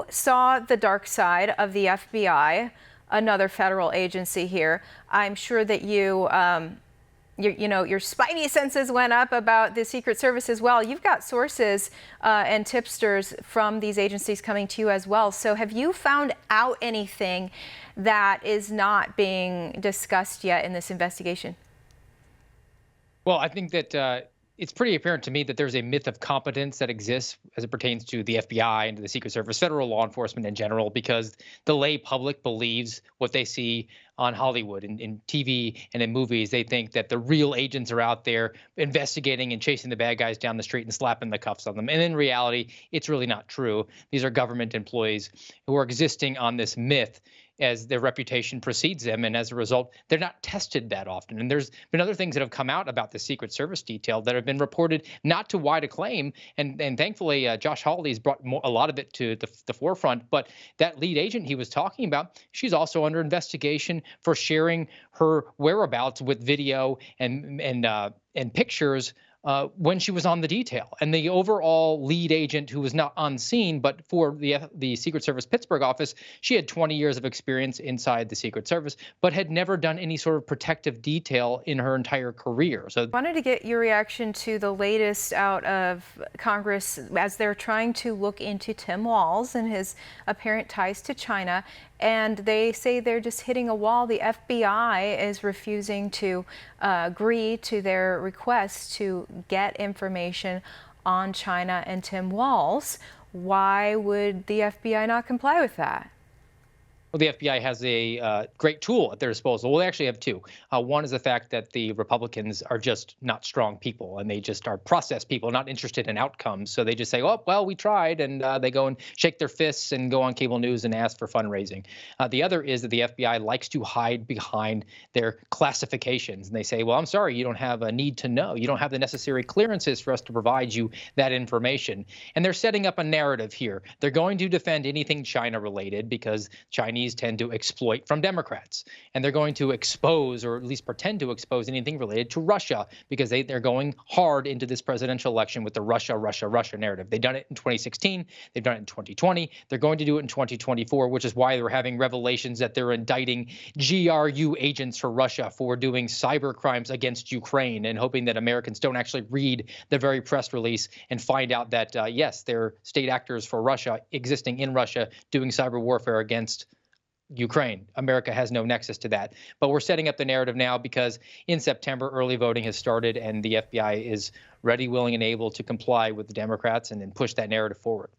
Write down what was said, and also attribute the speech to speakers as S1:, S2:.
S1: you saw the dark side of the FBI, another federal agency here, I'm sure that your spidey senses went up about the Secret Service as well. You've got sources and tipsters from these agencies coming to you as well. So have you found out anything that is not being discussed yet in this investigation?
S2: Well, I think that it's pretty apparent to me that there's a myth of competence that exists as it pertains to the FBI and to the Secret Service, federal law enforcement in general, because the lay public believes what they see on Hollywood, in TV and in movies. They think that the real agents are out there investigating and chasing the bad guys down the street and slapping the cuffs on them. And in reality, it's really not true. These are government employees who are existing on this myth as their reputation precedes them. And as a result, they're not tested that often. And there's been other things that have come out about the Secret Service detail that have been reported not to wide acclaim. And thankfully, Josh Hawley has brought a lot of it to the forefront. But that lead agent he was talking about, she's also under investigation for sharing her whereabouts with video and pictures when she was on the detail. And the overall lead agent, who was not on scene, but for the Secret Service Pittsburgh office, she had 20 years of experience inside the Secret Service, but had never done any sort of protective detail in her entire career. So I
S1: wanted to get your reaction to the latest out of Congress as they're trying to look into Tim Walz and his apparent ties to China. And they say they're just hitting a wall. The FBI is refusing to agree to their request to get information on China and Tim Walz. Why would the FBI not comply with that?
S2: Well, the FBI has a great tool at their disposal. Well, they actually have two. One is the fact that the Republicans are just not strong people, and they just are process people, not interested in outcomes. So they just say, oh, well, we tried, and they go and shake their fists and go on cable news and ask for fundraising. The other is that the FBI likes to hide behind their classifications. And they say, well, I'm sorry, you don't have a need to know. You don't have the necessary clearances for us to provide you that information. And they're setting up a narrative here. They're going to defend anything China related because Chinese tend to exploit from Democrats, and they're going to expose, or at least pretend to expose, anything related to Russia because they're going hard into this presidential election with the Russia narrative. They've done it in 2016. They've done it in 2020. They're going to do it in 2024, which is why they're having revelations that they're indicting GRU agents for Russia for doing cyber crimes against Ukraine, and hoping that Americans don't actually read the very press release and find out that, yes, they're state actors for Russia existing in Russia doing cyber warfare against Ukraine. America has no nexus to that. But we're setting up the narrative now because in September, early voting has started, and the FBI is ready, willing, and able to comply with the Democrats and then push that narrative forward.